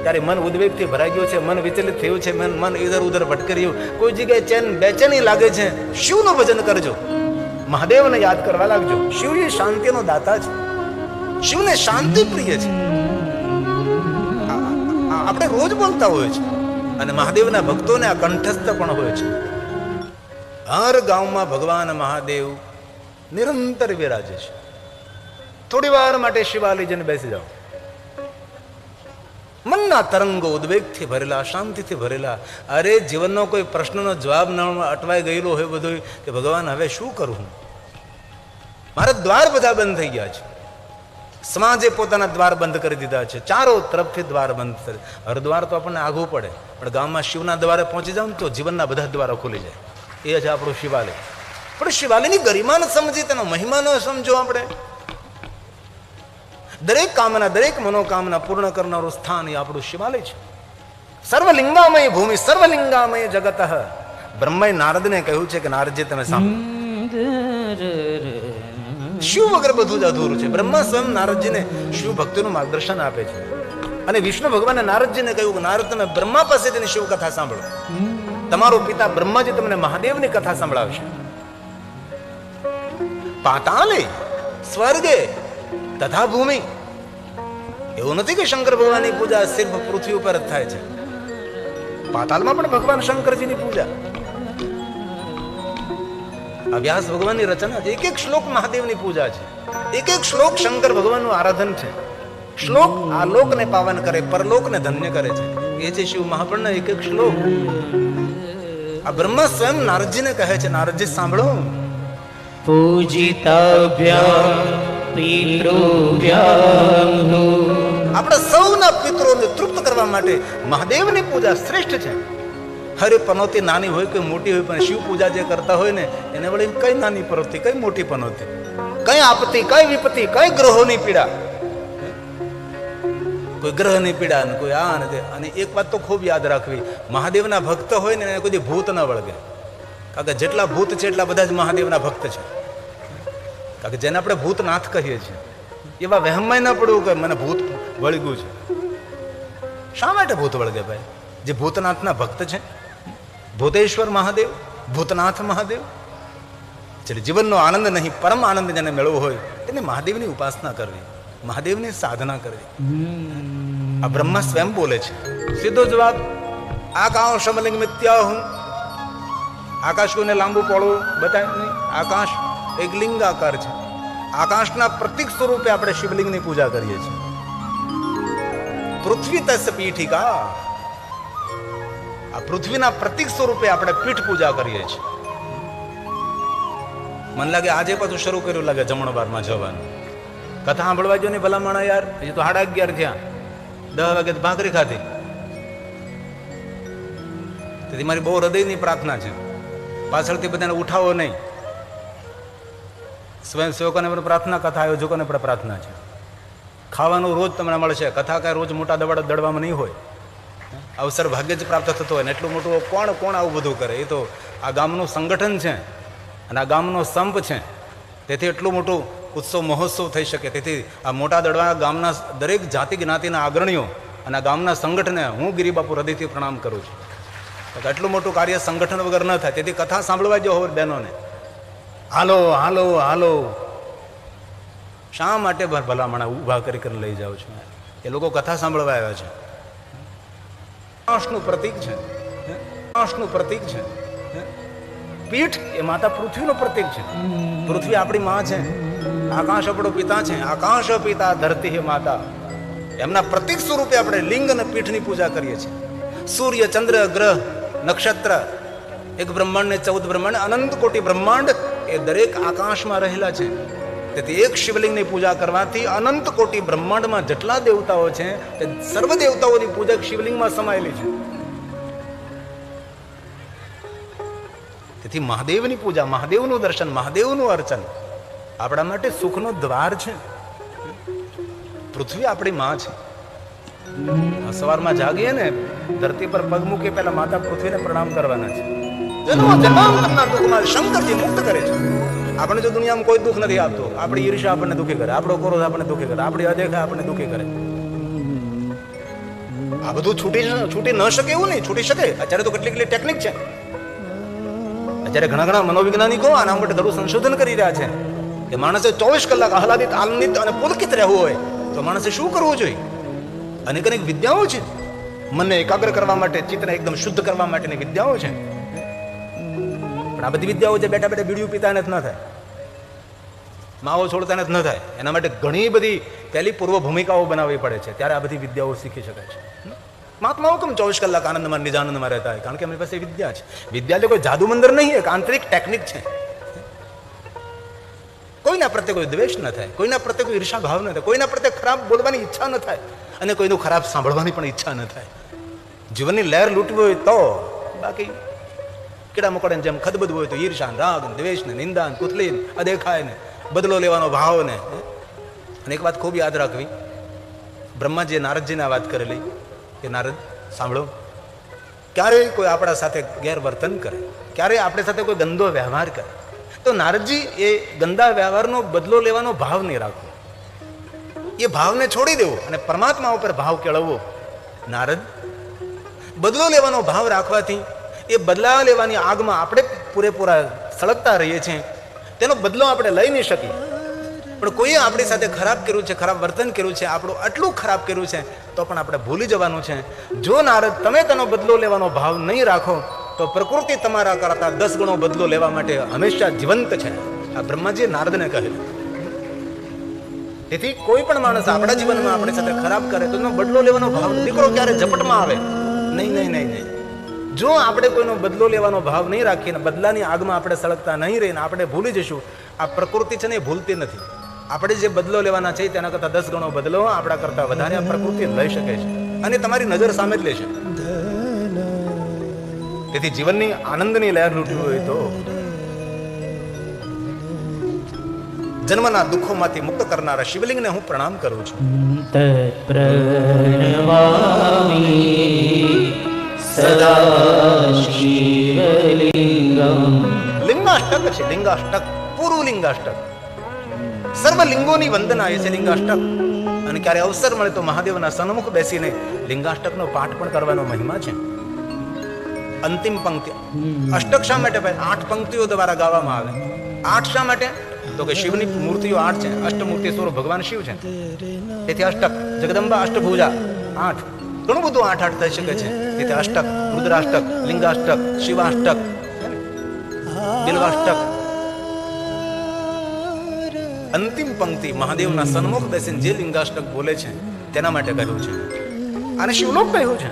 ત્યારે મન ઉદ્વેગથી ભરાઈ ગયું છે, મન વિચલિત થયું છે, મન ઇધર ઉધર ભટકી રહ્યું, કોઈ જગ્યાએ બેચેની લાગે છે, શિવનું ભજન કરજો, મહાદેવને યાદ કરવા લાગજો. શિવ એ શાંતિનો દાતા છે, શિવને શાંતિ પ્રિય છે. આપણે રોજ બોલતા હોય છે અને મહાદેવના ભક્તોને આ કંઠસ્થ પણ હોય છે. હર ગામમાં ભગવાન મહાદેવ નિરંતર વિરાજે છે. થોડી વાર માટે શિવાલય જઈને બેસી જાઓ. મનના તરંગો ઉદ્વેગથી ભરેલા, શાંતિથી ભરેલા. અરે જીવનનો કોઈ પ્રશ્નનો જવાબ ન અટવાઈ ગયેલો હોય બધું કે ભગવાન હવે શું કરું, મારા દ્વાર બધા બંધ થઈ ગયા છે. સમાજે પોતાના દ્વાર બંધ કરી દીધા છે, ચારો તરફથી દ્વાર બંધ કરે. હરદ્વાર તો આપણને આઘું પડે, પણ ગામમાં શિવના દ્વારે પહોંચી જાવ તો જીવનના બધા દ્વારો ખુલી જાય. એ છે આપણું શિવાલય. પણ શિવાલયની ગરિમા ન સમજી, તેનો મહિમા ન સમજો. આપણે દરેક કામના, દરેક મનોકામના પૂર્ણ કરનારું સ્થાન એ આપણું શિવાલય છે. સર્વલિંગામય ભૂમિ સર્વલિંગામય જગત. બ્રહ્માએ નારદને કહ્યું છે કે નારદજી તમે સાંભળો, શિવ વગર બધું જ અધૂરું છે. બ્રહ્મા સ્વયં નારદજીને શિવ ભક્તિનું માર્ગદર્શન આપે છે. અને વિષ્ણુ ભગવાને નારદજીને કહ્યું કે નારદ તમે બ્રહ્મા પાસેથી શિવ કથા સાંભળો, તમારો પિતા બ્રહ્માજી તમને મહાદેવની કથા સંભળાવશે. પાતાલે સ્વર્ગે તથા ભૂમિ. એવું નથી કે શંકર ભગવાનની પૂજા સિર્ફ પૃથ્વી ઉપર જ થાય છે. પાતાલમાં પણ ભગવાન શંકરજીની પૂજા. આ વ્યાસ ભગવાનની રચના છે. એક એક શ્લોક મહાદેવની પૂજા છે. એક એક શ્લોક શંકર ભગવાનનું આરાધન છે. શ્લોક આ લોકને પાવન કરે, પરલોકને ધન્ય કરે છે. એ છે શિવ મહાપુરાણના એક એક શ્લોક. આ બ્રહ્મા સ્વયં નારદજીને કહે છે, નારદજી સાંભળો, પૂજિતાભ્યામ પિતૃભ્યામ. આપણા સૌના પિતરોને તૃપ્ત કરવા માટે મહાદેવની પૂજા શ્રેષ્ઠ છે. હરે પનોતી નાની હોય કે મોટી હોય, પણ શિવ પૂજા જે કરતા હોય ને એને વળી કઈ નાની પનોતી, કઈ મોટી પનોતી, કઈ આપત્તિ, કઈ વિપત્તિ, કઈ ગ્રહોની પીડા, કોઈ ગ્રહની પીડા ને કોઈ આ ને. અને એક વાત તો ખૂબ યાદ રાખવી, મહાદેવના ભક્ત હોય ને એને કોઈ ભૂત ન વળગે. કારણ કે જેટલા ભૂત છે એટલા બધા જ મહાદેવના ભક્ત છે. કારણ કે જેને આપણે ભૂતનાથ કહીએ છીએ, એવા વહેમમાં ન પડવું કે મને ભૂત વળગ્યું છે. શા માટે ભૂત વળગે ભાઈ? જે ભૂતનાથના ભક્ત છે, ભૂતેશ્વર મહાદેવ, ભૂતનાથ મહાદેવ. એટલે જીવનનો આનંદ નહીં, પરમ આનંદ જેને મેળવવો હોય તેને મહાદેવની ઉપાસના કરવી, મહાદેવની સાધના કરવી. આ બ્રહ્મા સ્વયં બોલે છે, સીધો જવાબ. આકાશમલિંગ મિત્યાહું. આકાશ કોઈને લાંબુ પોળું બતાય નહીં. આકાશ એક લિંગાકાર છે. આકાશના પ્રતીક સ્વરૂપે આપણે શિવલિંગની પૂજા કરીએ છીએ. પૃથ્વી તસ પીઠિકા. આ પૃથ્વીના પ્રતીક સ્વરૂપે આપણે પીઠ પૂજા કરીએ છીએ. મને લાગે આજે પાછું શરૂ કર્યું લાગે જમણવારમાં જવાનું. કથા સાંભળવા જો ને ભલા માણા યાર, હજી તો 11:30 થયા, 10 વાગે ભાખરી ખાધી. તેથી મારી બહુ હૃદયની પ્રાર્થના છે, પાછળથી બધાને ઉઠાવો નહીં. સ્વયંસેવકોને પણ પ્રાર્થના, કથા આયોજકોને પણ પ્રાર્થના છે. ખાવાનું રોજ તમને મળશે, કથા કાંઈ રોજ મોટા દડવામાં નહીં હોય. અવસર ભાગ્ય જ પ્રાપ્ત થતો હોય ને એટલું મોટું કોણ આવું બધું કરે? એ તો આ ગામનું સંગઠન છે અને આ ગામનો સંપ છે, તેથી એટલું મોટું ઉત્સવ મહોત્સવ થઈ શકે. તેથી આ મોટા દડવા ગામના દરેક જાતિ જ્ઞાતિના અગ્રણીઓ અને આ ગામના સંગઠનને હું ગિરિબાપુ હૃદયથી પ્રણામ કરું છું. એટલું મોટું કાર્ય સંગઠન વગર ન થાય. તેથી કથા સાંભળવા જો હોય બહેનોને, હાલો હાલો હાલો. શા માટે ભલામણા ઊભા કરી લઈ જાઉં છું? એ લોકો કથા સાંભળવા આવ્યા છે. આકાશનું પ્રતીક છે, આકાશનું પ્રતીક છે. પીઠ એ માતા પૃથ્વીનું પ્રતીક છે. પૃથ્વી આપણી માં છે, આકાશ આપણો પિતા છે. આકાશ પિતા ધરતી હે માતા. એમના પ્રતીક સ્વરૂપે આપણે લિંગ અને પીઠની પૂજા કરીએ છીએ. સૂર્ય, ચંદ્ર, ગ્રહ, નક્ષત્ર, એક બ્રહ્માંડ ને 14 બ્રહ્માંડ, અનંત કોટી બ્રહ્માંડ એ દરેક આકાશમાં રહેલા છે. તેથી એક શિવલિંગની પૂજા કરવાથી અનંત કોટી બ્રહ્માંડમાં જેટલા દેવતાઓ છે તે સર્વ દેવતાઓની પૂજા શિવલિંગમાં સમાયેલી છે. તેથી મહાદેવની પૂજા, મહાદેવનું દર્શન, મહાદેવનું અર્ચન આપણા માટે સુખનો દ્વાર છે. પૃથ્વી આપણી માં છે. સવારમાં જાગીએ ને, ધરતી પર પગ મૂકીએ પહેલા માતા પૃથ્વીને પ્રણામ કરવાના છે. જન્માંતરના દુઃખમાં શંકરજી મુક્ત કરે છે. આપણે જો દુનિયામાં કોઈ દુઃખ નથી આપતો, આપણી ઈર્ષા આપણને દુઃખી કરે, આપણો ક્રોધ આપણને દુઃખી કરે, આપણી અદેખા આપણને દુઃખી કરે. આ બધું છૂટી ન શકે એવું નહીં, છૂટી શકે. અત્યારે તો કેટલી ટેકનિક છે. અત્યારે ઘણા મનોવૈજ્ઞાનિકો આના માટે ઘણું સંશોધન કરી રહ્યા છે કે માણસે 24 કલાક આહલાદિત, આનંદિત અને પુલકિત રહેવું હોય તો માણસે શું કરવું જોઈએ? અનેક વિદ્યાઓ છે. મનને એકાગ્ર કરવા માટે, ચિત્તને એકદમ શુદ્ધ કરવા માટેની વિદ્યાઓ છે. પણ આ બધી વિદ્યાઓ જે બેઠા બીડીયું પીતા ને જ ન થાય, માવો છોડતા ને જ ન થાય. એના માટે ઘણી બધી પહેલી પૂર્વ ભૂમિકાઓ બનાવવી પડે છે, ત્યારે આ બધી વિદ્યાઓ શીખી શકાય છે. મહાત્માઓ કેમ 24 કલાક આનંદમાં નિજાનંદમાં રહેતા હોય? કારણ કે એમની પાસે વિદ્યા છે. વિદ્યા એટલે કોઈ જાદુ મંદર નહીં, એક આંતરિક ટેકનિક છે. કોઈના પ્રત્યે કોઈ દ્વેષ ન થાય, કોઈના પ્રત્યે કોઈ ઈર્ષા ભાવ ન થાય, કોઈના પ્રત્યે ખરાબ બોલવાની ઈચ્છા ન થાય અને કોઈનું ખરાબ સાંભળવાની પણ ઈચ્છા ન થાય. જીવનની લહેર લૂંટવી હોય તો, બાકી કીડા મકોડાની જેમ ખદબદ હોય તો ઈર્ષા, રાગ, દ્વેષ ને, નિંદા, કુથલી, અદેખાય ને, બદલો લેવાનો ભાવ ને. અને એક વાત ખૂબ યાદ રાખવી, બ્રહ્માજીએ નારદજીને આ વાત કરેલી કે નારદ સાંભળો, ક્યારેય કોઈ આપણા સાથે ગેરવર્તન કરે, ક્યારેય આપણી સાથે કોઈ ગંદો વ્યવહાર કરે, તો નારદજી એ ગંદા વ્યવહારનો બદલો લેવાનો ભાવ નહીં રાખવો, એ ભાવને છોડી દેવો અને પરમાત્મા ઉપર ભાવ કેળવવો. નારદ, બદલો લેવાનો ભાવ રાખવાથી એ બદલા લેવાની આગમાં આપણે પૂરેપૂરા સળગતા રહીએ છીએ, તેનો બદલો આપણે લઈ નહીં શકીએ. પણ કોઈએ આપણી સાથે ખરાબ કર્યું છે, ખરાબ વર્તન કર્યું છે, આપણું આટલું ખરાબ કર્યું છે, તો પણ આપણે ભૂલી જવાનું છે. જો નારદ તમે તેનો બદલો લેવાનો ભાવ નહીં રાખો તો પ્રકૃતિ તમારા કરતા 10 ગણો બદલો લેવા માટે હંમેશા જીવંત છે. આ બ્રહ્માજીએ નારદને કહ્યું. તેથી કોઈ પણ માણસ આપણા જીવનમાં આપણી સાથે ખરાબ કરે તો એનો બદલો લેવાનો ભાવ, દીકરો ક્યારે ઝપટમાં આવે નહીં નહીં નહીં નહીં. જો આપણે કોઈનો બદલો લેવાનો ભાવ નહીં રાખીને બદલાની આગમાં આપણે સળગતા નહીં રહીને આપણે ભૂલી જઈશું. આ પ્રકૃતિ છે ને એ ભૂલતી નથી. આપણે જે બદલો લેવાના છે તેના કરતાં 10 ગણો બદલો આપણા કરતાં વધારે આ પ્રકૃતિ લઈ શકે છે અને તમારી નજર સામે જ લેશે. તેથી જીવનની આનંદની લહેર લૂંટવી હોય તો જન્મના દુઃખોમાંથી મુક્ત કરનારા શિવલિંગને હું પ્રણામ કરું છું. સદા શિવલિંગમ. લિંગાષ્ટક છે, લિંગાષ્ટક, પૂરું લિંગાષ્ટક. સર્વ લિંગોની વંદના એ છે લિંગાષ્ટક. અને ક્યારે અવસર મળે તો મહાદેવના સન્મુખ બેસીને લિંગાષ્ટકનો પાઠ પણ કરવાનો મહિમા છે. અંતિમ પંક્તિ અષ્ટક શા માટે ભાઈ? 8 પંક્તિઓ દ્વારા ગાવામાં આવે. 8 શા માટે? તો કે શિવની મૂર્તિઓ 8 છે, અષ્ટમૂર્તિ સ્વરૂપ ભગવાન શિવ છે, તેથી અષ્ટક. જગદંબા અષ્ટભુજા 8, ઘણું બધું 8 થઈ શકે છે. તેથી અષ્ટક, રુદ્રાષ્ટક, લિંગાષ્ટક, શિવાષ્ટક, બિલ્વાષ્ટક. અંતિમ પંક્તિ મહાદેવના સન્મુખ બેસીને જે લિંગાષ્ટક બોલે છે તેના માટે કહ્યું છે. અને શિવલોક કહ્યું છે.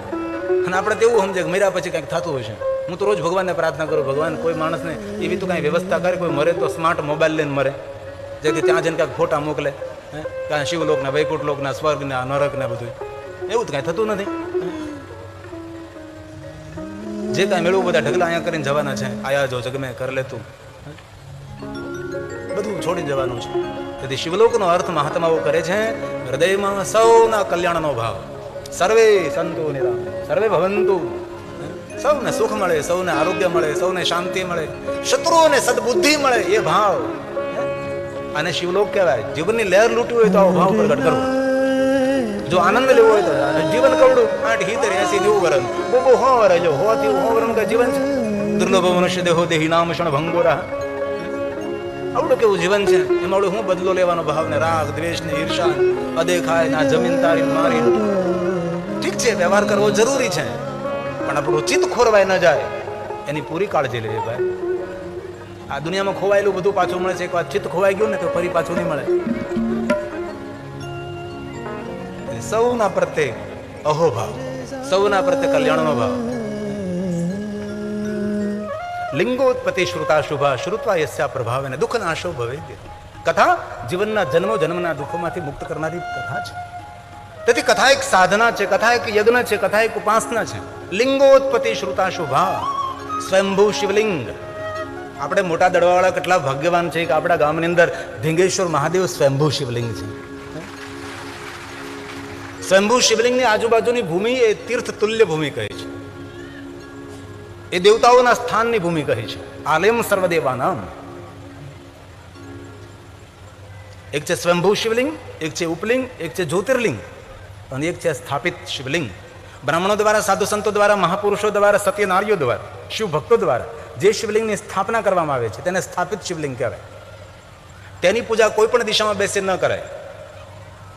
અને આપણે તેવું સમજે કે મર્યા પછી કંઈક થતું હોય છે. હું તો રોજ ભગવાનને પ્રાર્થના કરું, ભગવાન કોઈ માણસને એવી તો કાંઈ વ્યવસ્થા કરે, કોઈ મરે તો સ્માર્ટ મોબાઈલ લઈને મરે, જેથી ત્યાં જઈને કાંઈક ફોટા મોકલે, કાંઈ શિવલોકના, વૈકુંઠલોકના, સ્વર્ગના, નરકના બધું. એવું તો કાંઈ થતું નથી. જે કાંઈ મેળવું બધા ઢગલા અહીંયા કરીને જવાના છે. આયા જો જગમે કર લે તું, બધું છોડી જવાનું છે. તેથી શિવલોકનો અર્થ મહાત્માઓ કરે છે હૃદયમાં સૌના કલ્યાણનો ભાવ. સર્વે સંતો નિરામ, સર્વે ભવંતુ. સૌને સુખ મળે, સૌને આરોગ્ય મળે, સૌને શાંતિ મળે, શત્રુઓને સદબુદ્ધિ મળે, એ ભાવ આને શિવલોક કહેવાય. જીવનની લહેર લૂંટવી હોય તો આવો ભાવ પ્રગટ કરવો. જો આનંદ લેવો હોય તો જીવન કવડું 8, 70, 80, 90 વર્ષ, બહુ 100 વર્ષ, જો 100 થી 100 વર્ષ જીવન છે. દુર્લભ મનુષ્ય દેહો દેહી નામ ક્ષણ ભંગોરા. આવડું કેવું જીવન છે, એમાં આવડું હું બદલો લેવાનો ભાવ ને રાગ, દ્વેષ ને ઈર્ષા, અદેખાય ના જમીન તારી મારી. ઠીક છે, વ્યવહાર કરવો જરૂરી છે, પણ આપણું ચિત્ત ખોરવાય ન જાય એની પૂરી કાળજી લેવી ભાઈ. આ દુનિયામાં ખોવાયેલું બધું પાછું મળે છે. એક વાર ચિત્ત ખોવાઈ ગયું ને તો ફરી પાછું નહીં મળે. સૌના પ્રત્યે અહોભાવ, સૌના પ્રત્યે કલ્યાણનો ભાવ. લિંગોત્પત્તિ શ્રુતા શુભા શ્રુત્વા યસ્યા પ્રભાવ અને દુઃખ નાશો ભવે. કથા જીવનના જન્મો જન્મના દુઃખોમાંથી મુક્ત કરનારી કથા છે. તેથી કથા એક સાધના છે, કથા એક યજ્ઞ છે, કથા એક ઉપાસના છે. લિંગોત્પત્તિ શ્રુતા શુભા, સ્વયંભૂ શિવલિંગ. આપણે મોટા દડવાવાળા કેટલા ભાગ્યવાન છે કે આપણા ગામની અંદર ધીંગેશ્વર મહાદેવ સ્વયંભૂ શિવલિંગ છે. સ્વયંભૂ શિવલિંગની આજુબાજુની ભૂમિ એ તીર્થ તુલ્ય ભૂમિ કહે છે. એ દેવતાઓના સ્થાનની ભૂમિ કહે છે. આલયમ સર્વદેવાનામ. એક છે સ્વયંભૂ શિવલિંગ, એક છે ઉપલિંગ, એક છે જ્યોતિર્લિંગ અને એક છે સ્થાપિત શિવલિંગ. બ્રાહ્મણો દ્વારા, સાધુ સંતો દ્વારા, મહાપુરુષો દ્વારા, સત્ય નારીઓ દ્વારા, શિવ ભક્તો દ્વારા જે શિવલિંગની સ્થાપના કરવામાં આવે છે તેને સ્થાપિત શિવલિંગ કહેવાય. તેની પૂજા કોઈ પણ દિશામાં બેસી ન કરાય.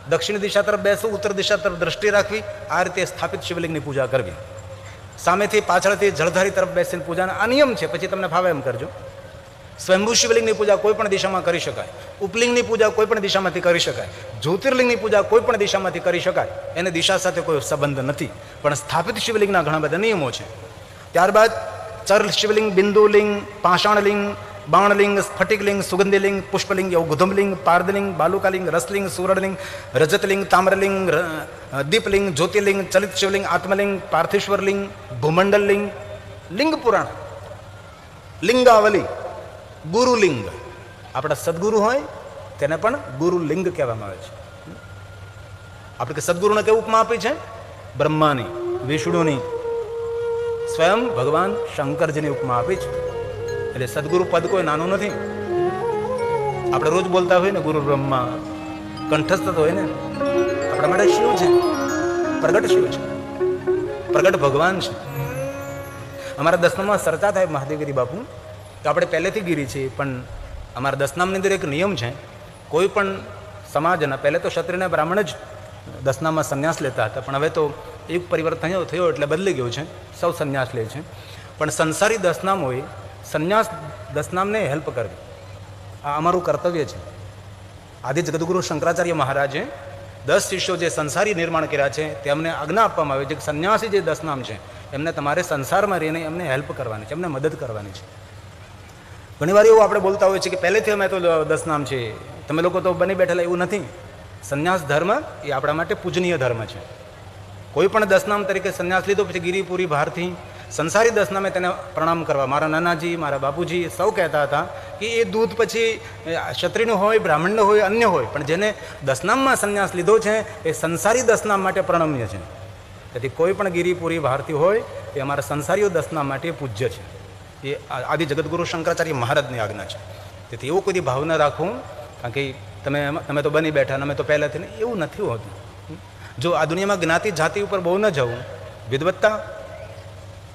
દક્ષિણ દિશા તરફ બેસવું, ઉત્તર દિશા તરફ દ્રષ્ટિ રાખવી, આ રીતે સ્થાપિત શિવલિંગની પૂજા કરવી. સામેથી પાછળથી જળધારી તરફ બેસીને પૂજાના આ નિયમ છે, પછી તમને ફાવે એમ કરજો. સ્વયંભૂ શિવલિંગની પૂજા કોઈ પણ દિશામાં કરી શકાય. ઉપલિંગની પૂજા કોઈ પણ દિશામાંથી કરી શકાય. જ્યોતિર્લિંગની પૂજા કોઈ પણ દિશામાંથી કરી શકાય. એને દિશા સાથે કોઈ સંબંધ નથી. પણ સ્થાપિત શિવલિંગના ઘણા બધા નિયમો છે. ત્યારબાદ ચર શિવલિંગ, બિંદુલિંગ, પાષાણલિંગ, બાણલિંગ, સ્ફટિકલિંગ, સુગંધીલિંગ, પુષ્પલિંગ, ઔગુધમલિંગ, પારદલિંગ, બાલુકાલિંગ, રસલિંગ, સુવર્ણલિંગ, રજતલિંગ, તામ્રલિંગ, દીપલિંગ, જ્યોતિર્લિંગ, ચલિત શિવલિંગ, આત્મલિંગ, પાર્થિશ્વરલિંગ, ભૂમંડલિંગ, લિંગ પુરાણ, લિંગાવલી, ગુરુલિંગ. આપણા સદગુરુ હોય તેને પણ ગુરુલિંગ કહેવામાં આવે છે. આપણે કે સદગુરુને કેવું ઉપમા આપી છે? બ્રહ્માની, વિષ્ણુની, સ્વયં ભગવાન શંકરજીની ઉપમા આપી છે. એટલે સદગુરુ પદ કોઈ નાનું નથી. આપણે રોજ બોલતા હોય ને ગુરુ બ્રહ્મા, કંઠસ્થ હોય ને, આપણા માટે શિવ છે, પ્રગટ શિવ છે, પ્રગટ ભગવાન છે. અમારા દસનામાં ચર્ચા થાય મહાદેવગીરી બાપુ તો આપણે પહેલેથી ગીરી છીએ, પણ અમારા દસનામની અંદર એક નિયમ છે, કોઈ પણ સમાજના, પહેલે તો ક્ષત્રિય અને બ્રાહ્મણ જ દસનામાં સંન્યાસ લેતા હતા, પણ હવે તો એક પરિવર્તન થયો એટલે બદલી ગયું છે, સૌ સંન્યાસ લે છે. પણ સંસારી દસનામ હોય, સંન્યાસ દસનામને હેલ્પ કરવી આ અમારું કર્તવ્ય છે. આદિ જગદગુરુ શંકરાચાર્ય મહારાજે 10 શિષ્યો જે સંસારી નિર્માણ કર્યા છે તેમને આજ્ઞા આપવામાં આવે છે કે સંન્યાસી જે દસનામ છે એમને તમારે સંસારમાં રહીને એમને હેલ્પ કરવાની છે, એમને મદદ કરવાની છે. ઘણીવાર એવું આપણે બોલતા હોઈએ છીએ કે પહેલેથી અમે તો દસનામ છે, તમે લોકો તો બની બેઠેલા, એવું નથી. સંન્યાસ ધર્મ એ આપણા માટે પૂજનીય ધર્મ છે. કોઈ પણ દસનામ તરીકે સંન્યાસ લીધો પછી ગિરિપુરી ભારથી સંસારી દસનામે તેને પ્રણામ કરવા. મારા નાનાજી, મારા બાપુજી સૌ કહેતા હતા કે એ દૂધ પછી ક્ષત્રિયનું હોય, બ્રાહ્મણનું હોય, અન્ય હોય, પણ જેને દસનામમાં સંન્યાસ લીધો છે એ સંસારી દસનામ માટે પ્રણમ્ય છે. તેથી કોઈ પણ ગિરિપુરી ભારતી હોય એ અમારા સંસારીઓ દસનામ માટે પૂજ્ય છે. એ આદિ જગદગુરુ શંકરાચાર્ય મહારાજની આજ્ઞા છે. તેથી એવું કોઈ ભાવ ન રાખવું કારણ કે તમે તો બની બેઠા, અમે તો પહેલાંથી નહીં, એવું નથી હોતું. જો આ દુનિયામાં જ્ઞાતિ જાતિ ઉપર બહુ ન જવું, વિદવત્તા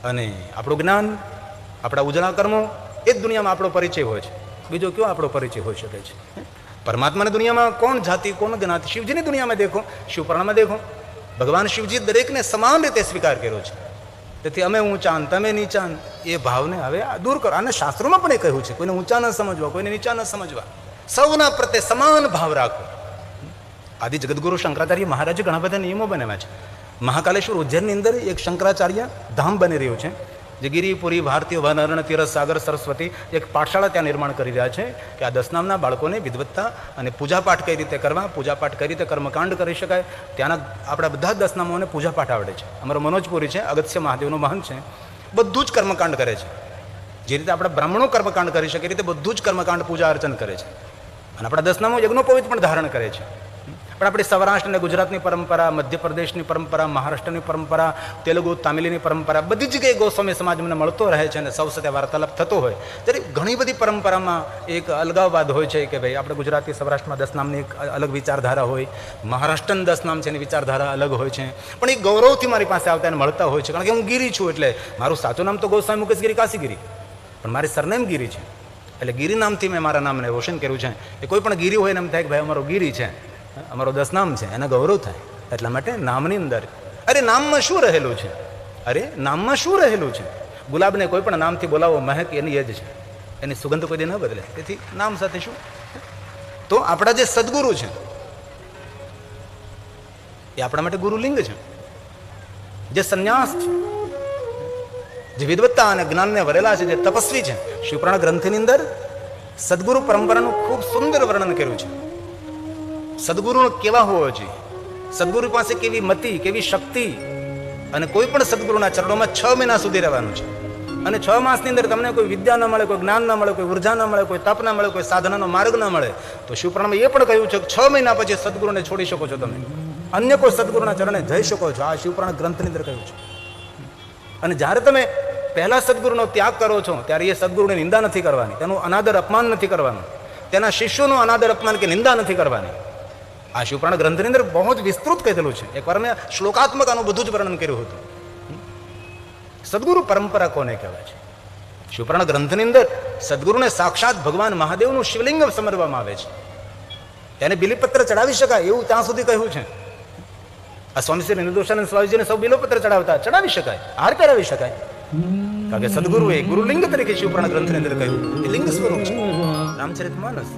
અને આપણું જ્ઞાન, આપણા ઉજળા કર્મો એ જ દુનિયામાં આપણો પરિચય હોય છે. બીજો કયો આપણો પરિચય હોઈ શકે છે? પરમાત્માની દુનિયામાં કોણ જાતિ, કોણ જ્ઞાતિ? શિવજીની દુનિયામાં દેખો, શિવપુરાણમાં દેખો, ભગવાન શિવજી દરેકને સમાન રીતે સ્વીકાર કર્યો છે. તેથી અમે ઊંચા ને તમે નીચા, એ ભાવને હવે દૂર કરો. આને શાસ્ત્રોમાં પણ એ કહ્યું છે, કોઈને ઊંચા ન સમજવા, કોઈને નીચા ન સમજવા, સૌના પ્રત્યે સમાન ભાવ રાખો. આદિ જગદગુરુ શંકરાચાર્ય મહારાજે ઘણા બધા નિયમો બનાવ્યા છે. મહાકાલેશ્વર ઉજ્જૈનની અંદર એક શંકરાચાર્ય ધામ બની રહ્યું છે, જે ગિરિપુરી ભારતીય વનરણ તીરથ સાગર સરસ્વતી એક પાઠશાળા ત્યાં નિર્માણ કરી રહ્યા છે કે આ દસનામના બાળકોને વિદવત્તા અને પૂજાપાઠ કઈ રીતે કરવા, પૂજાપાઠ કઈ રીતે કર્મકાંડ કરી શકાય, ત્યાંના આપણા બધા દસનામોને પૂજાપાઠ આવડે છે. અમારો મનોજપુરી છે, અગત્ય મહાદેવનો મહંત છે, બધું જ કર્મકાંડ કરે છે. જે રીતે આપણા બ્રાહ્મણો કર્મકાંડ કરી શકે એ રીતે બધું જ કર્મકાંડ પૂજા અર્ચન કરે છે. અને આપણા દસનામો યજ્ઞોપવિત પણ ધારણ કરે છે. પણ આપણી સૌરાષ્ટ્ર અને ગુજરાતની પરંપરા, મધ્યપ્રદેશની પરંપરા, મહારાષ્ટ્રની પરંપરા, તેલુગુ તામિલની પરંપરા, બધી જગ્યાએ ગોસ્વામી સમાજ મને મળતો રહે છે અને સૌ સાથે વાર્તાલાપ થતો હોય ત્યારે ઘણી બધી પરંપરામાં એક અલગાવવાદ હોય છે કે ભાઈ આપણે ગુજરાતી સૌરાષ્ટ્રમાં દસનામની એક અલગ વિચારધારા હોય, મહારાષ્ટ્રનું દસનામ છે એની વિચારધારા અલગ હોય છે. પણ એ ગૌરવથી મારી પાસે આવતા એને મળતા હોય છે, કારણ કે હું ગીરી છું. એટલે મારું સાચું નામ તો ગોસ્વામી મુકેશગીરી કાશીગીરી, પણ મારી સરનેમ ગીરી છે. એટલે ગીરી નામથી મેં મારા નામને રોશન કર્યું છે. એ કોઈ પણ ગીરી હોય ને એમ થાય કે ભાઈ અમારો ગીરી છે, અમારો દસનામ છે, એને ગૌરવ થાય. એટલા માટે નામની અંદર અરે નામમાં શું રહેલું છે? અરે નામમાં શું રહેલું છે? ગુલાબને કોઈ પણ નામથી બોલાવો, મહેક એની એ જ છે, એની સુગંધ કોઈ દી ન બદલે. તેથી નામ સાથે શું? તો આપણા જે સદગુરુ છે એ આપણા માટે ગુરુલિંગ છે. જે સંન્યાસ છે, જે વિદવત્તા અને જ્ઞાનને વરેલા છે, જે તપસ્વી છે, શિવપુરાણ ગ્રંથની અંદર સદગુરુ પરંપરાનું ખૂબ સુંદર વર્ણન કર્યું છે. સદગુરુ કેવા હોવો જોઈએ, સદગુરુ પાસે કેવી મતિ, કેવી શક્તિ, અને કોઈ પણ સદગુરુના ચરણોમાં 6 મહિના સુધી રહેવાનું છે. અને 6 માસની અંદર તમને કોઈ વિદ્યા ન મળે, કોઈ જ્ઞાન ન મળે, કોઈ ઉર્જા ન મળે, કોઈ તપ ન મળે, કોઈ સાધનાનો માર્ગ ન મળે, તો શિવપુરાણમાં એ પણ કહ્યું છે કે 6 મહિના પછી સદગુરુને છોડી શકો છો, તમે અન્ય કોઈ સદગુરુના ચરણે જઈ શકો છો. આ શિવપુરાણ ગ્રંથની અંદર કહ્યું છે. અને જ્યારે તમે પહેલા સદગુરુનો ત્યાગ કરો છો ત્યારે એ સદગુરુની નિંદા નથી કરવાની, તેનું અનાદર અપમાન નથી કરવાનું, તેના શિષ્યોનું અનાદર અપમાન કે નિંદા નથી કરવાની. આ શિવપુરાણ ગ્રંથની અંદર બહુ જ વિસ્તૃત કહેલું છે. એકવાર મેં શ્લોકાત્મક આનું બધું જ વર્ણન કર્યું હતું. સદગુરુ પરંપરા કોને કહેવાય છે? શિવપુરાણ ગ્રંથની અંદર સદગુરુને સાક્ષાત ભગવાન મહાદેવનું શિવલિંગ સમરવામાં આવે છે. તેને બિલીપત્ર ચડાવી શકાય એવું ત્યાં સુધી કહ્યું છે. આ સ્વામી શ્રી નિર્દોષાનંદ સ્વામીજીને સૌ બિલીપત્ર ચડાવી શકાય, હાર કરાવી શકાય, કારણ કે સદગુરુ એ ગુરુલિંગ તરીકે શિવપુરાણ ગ્રંથની અંદર કહ્યું એ લિંગ સ્વરૂપ છે. રામચરિત માનસ